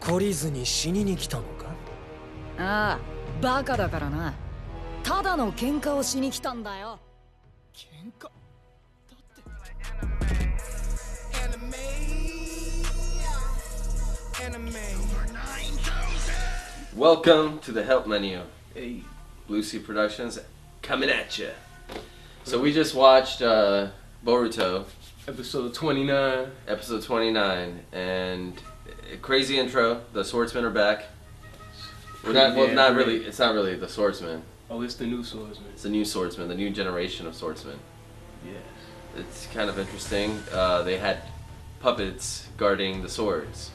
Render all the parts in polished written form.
懲りずに死にに来たのか？ああ、バカだからな。ただの喧嘩をしに来たんだよ。喧嘩だって。Welcome to the help menu. Hey. Blue Sea Productions coming at you. So we just watched Boruto. Episode 29. Episode 29, and crazy intro. The swordsmen are back. Not really. It's not really the swordsman. Oh, it's the new swordsman. It's the new swordsman, the new generation of swordsmen. Yes. It's kind of interesting. They had puppets guarding the swords.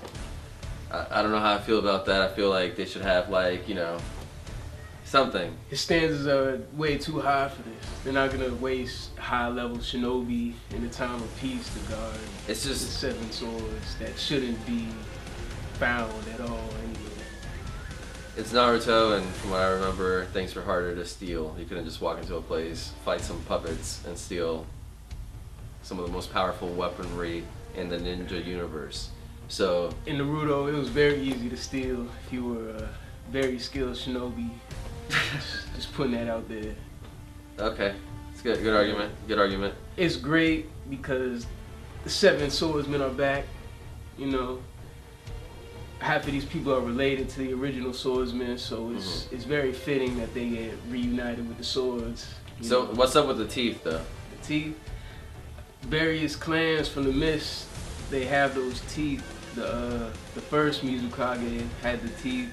I don't know how I feel about that. I feel like they should have, like, you know, something. His standards are way too high for this. They're not gonna waste high-level shinobi in the time of peace to guard It's the just 7 swords that shouldn't be found at all anyway. it's Naruto, and from what I remember, things were harder to steal. You couldn't just walk into a place, fight some puppets, and steal some of the most powerful weaponry in the ninja universe. So In Boruto, it was very easy to steal if you were a very skilled shinobi. Just putting that out there. okay, it's good. Good argument. Good argument. It's great because the 7 swordsmen are back. You know, half of these people are related to the original swordsmen, so it's very fitting that they get reunited with the swords. So what's up with the teeth, though? The teeth, various clans from the Mist, they have those teeth. The first Mizukage had the teeth.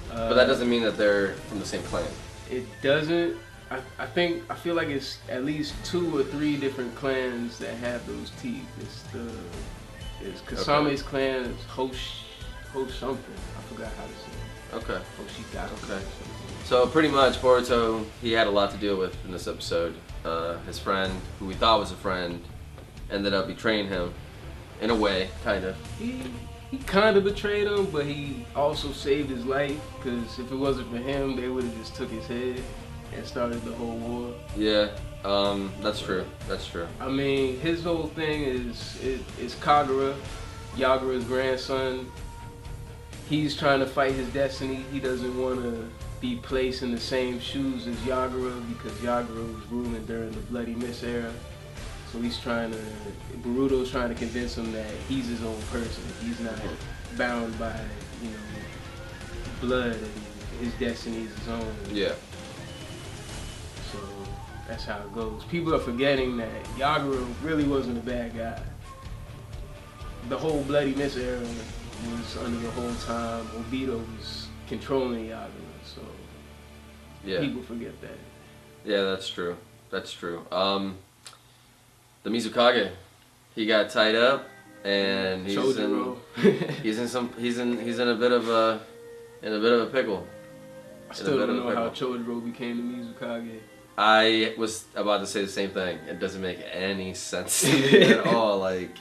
But that doesn't mean that they're from the same clan. It doesn't. I feel like it's at least 2 or 3 different clans that have those teeth. It's Kasame's clan. It's Hosh something. I forgot how to say it. Okay. Hoshigaki. Okay. So pretty much Boruto, he had a lot to deal with in this episode. His friend, who we thought was a friend, ended up betraying him. In a way, kind of. He kind of betrayed him, but he also saved his life, because if it wasn't for him, they would have just took his head and started the whole war. Yeah, that's true. That's true. I mean, his whole thing is Kagura, Yagura's grandson. He's trying to fight his destiny. He doesn't want to be placed in the same shoes as Yagura, because Yagura was ruling during the Bloody Mist era. So Boruto's trying to convince him that he's his own person. He's not bound by, you know, blood, and his destiny is his own. Yeah. So that's how it goes. People are forgetting that Yagura really wasn't a bad guy. The whole Bloody Mist era was under the whole time Obito was controlling Yagura, so Yeah. people forget that. Yeah, that's true. That's true. The Mizukage, he got tied up, and he's in a bit of a pickle. I still don't know how Chodoro became the Mizukage. I was about to say the same thing. It doesn't make any sense to me at all. Like,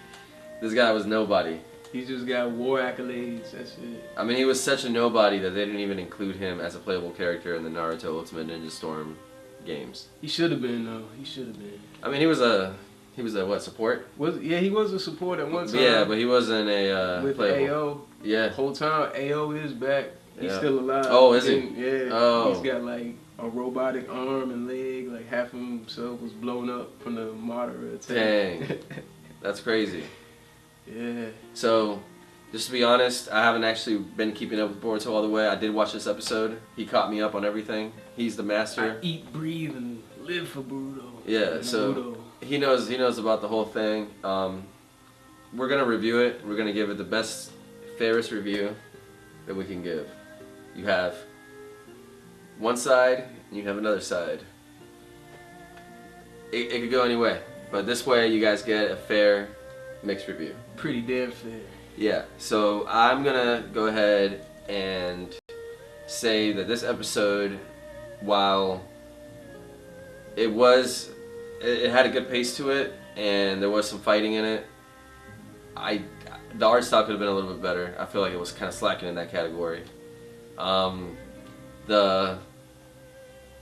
this guy was nobody. He's just got war accolades, that's it. I mean, he was such a nobody that they didn't even include him as a playable character in the Naruto Ultimate Ninja Storm games. He should have been, though. He should have been. I mean, he was a what, support? He was a support at one time. Yeah, but he wasn't a with playable. AO. Yeah. The whole time, AO is back. He's still alive. Oh, is he? Yeah. Oh. He's got like a robotic arm and leg. Like half of himself was blown up from the Madara attack. Dang. That's crazy. Yeah. So, just to be honest, I haven't actually been keeping up with Boruto all the way. I did watch this episode. He caught me up on everything. He's the master. I eat, breathe, and live for Boruto. Yeah, so he knows about the whole thing. We're gonna review it. We're gonna give it the best, fairest review that we can give. You have one side, and you have another side. It could go any way, but this way you guys get a fair, mixed review. Pretty damn fair. Yeah, so I'm gonna go ahead and say that this episode, while it had a good pace to it, and there was some fighting in it, the art style could have been a little bit better. I feel like it was kind of slacking in that category. The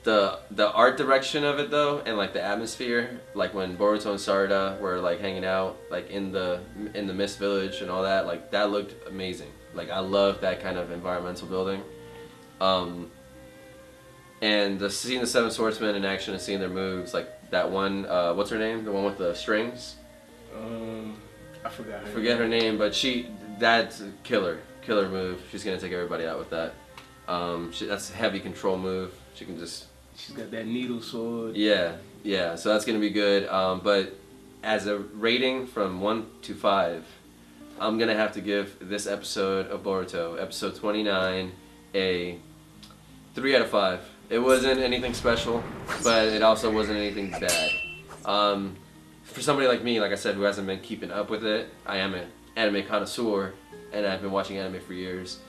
The art direction of it though, and like the atmosphere, like when Boruto and Sarada were like hanging out like in the Mist Village and all that, like that looked amazing. Like I love that kind of environmental building. And seeing the seven swordsmen in action and seeing their moves, like that one, what's her name? The one with the strings? I forgot her name, but that's a killer move. She's gonna take everybody out with that. That's a heavy control move. She can just... She's got that needle sword. Yeah, so that's gonna be good. But as a rating from 1 to 5, I'm gonna have to give this episode of Boruto, episode 29, a 3 out of 5. It wasn't anything special, but it also wasn't anything bad. For somebody like me, like I said, who hasn't been keeping up with it, I am an anime connoisseur, and I've been watching anime for years.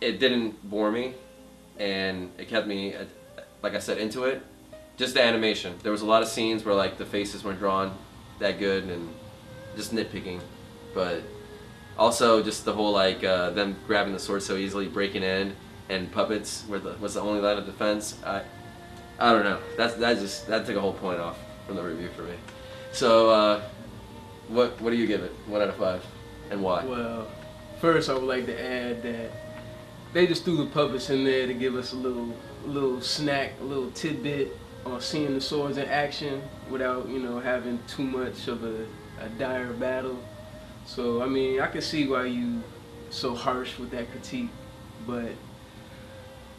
It didn't bore me, and it kept me, like I said, into it. Just the animation. There was a lot of scenes where like the faces weren't drawn that good, and just nitpicking. But also just the whole like them grabbing the sword so easily, breaking in, and puppets was the only line of defense. I don't know. That took a whole point off from the review for me. So what do you give it? 1 out of 5, and why? Well, first I would like to add that they just threw the puppets in there to give us a little snack, a little tidbit on seeing the swords in action without, having too much of a dire battle. So I mean, I can see why you so harsh with that critique, but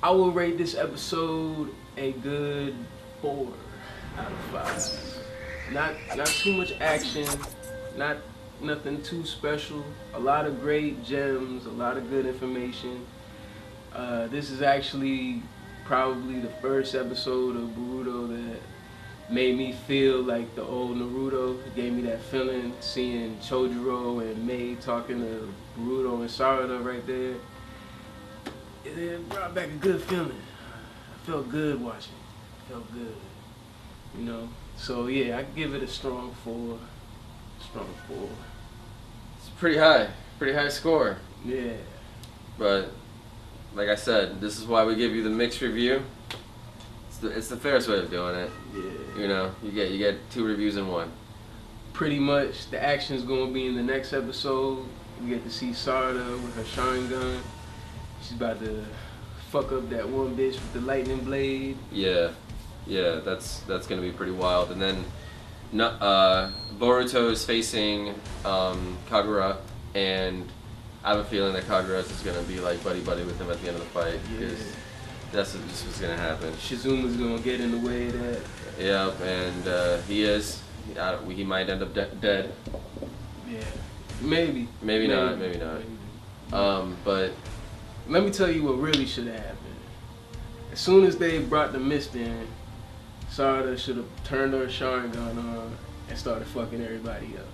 I will rate this episode a good 4 out of 5. Not too much action, nothing too special. A lot of great gems, a lot of good information. This is actually probably the first episode of Boruto that made me feel like the old Naruto. It gave me that feeling seeing Chojuro and Mei talking to Boruto and Sarada right there. It brought back a good feeling. I felt good watching. Felt good. So yeah, I give it a strong 4. Strong 4. It's pretty high score. Yeah. But like I said, this is why we give you the mixed review. It's the fairest way of doing it. Yeah. You get 2 reviews in 1. Pretty much the action's gonna be in the next episode. We get to see Sarada with her Sharingan. She's about to fuck up that one bitch with the lightning blade. Yeah, that's gonna be pretty wild. And then Boruto is facing Kagura, and I have a feeling that Kagura is gonna be like buddy with him at the end of the fight, because that's just what's gonna happen. Shizuma's gonna get in the way of that. Yep, and he is. He might end up dead. Yeah, maybe. Maybe not. But let me tell you what really should have happened. As soon as they brought the mist in, Sarada should have turned her Sharingan on and started fucking everybody up.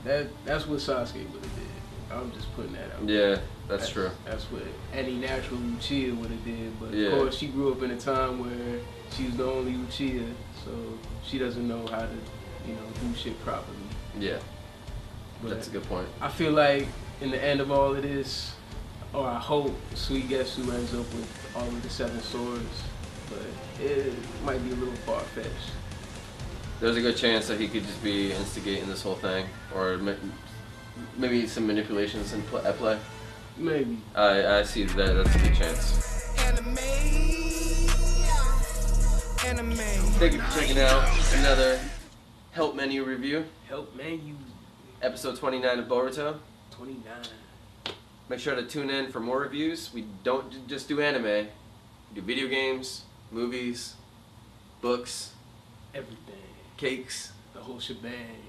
That's what Sasuke would have did. I'm just putting that out. Yeah, that's true. That's what any natural Uchiha would have did. But Yeah. of course, she grew up in a time where she was the only Uchiha, so she doesn't know how to, do shit properly. Yeah, But that's a good point. I feel like in the end of all of this, or I hope Sweet Getsu ends up with all of the 7 swords, but it might be a little far-fetched. There's a good chance that he could just be instigating this whole thing, or maybe some manipulations at play. Maybe. I see that. That's a good chance. Thank you for checking out another Help Menu review. Help menu. Episode 29 of Boruto. 29. Make sure to tune in for more reviews. We don't just do anime. We do video games, movies, books, Everything. cakes, The whole shebang.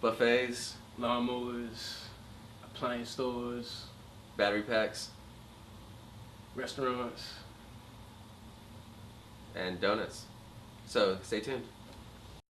buffets, Lawnmowers, appliance stores, battery packs, restaurants. and donuts. So stay tuned.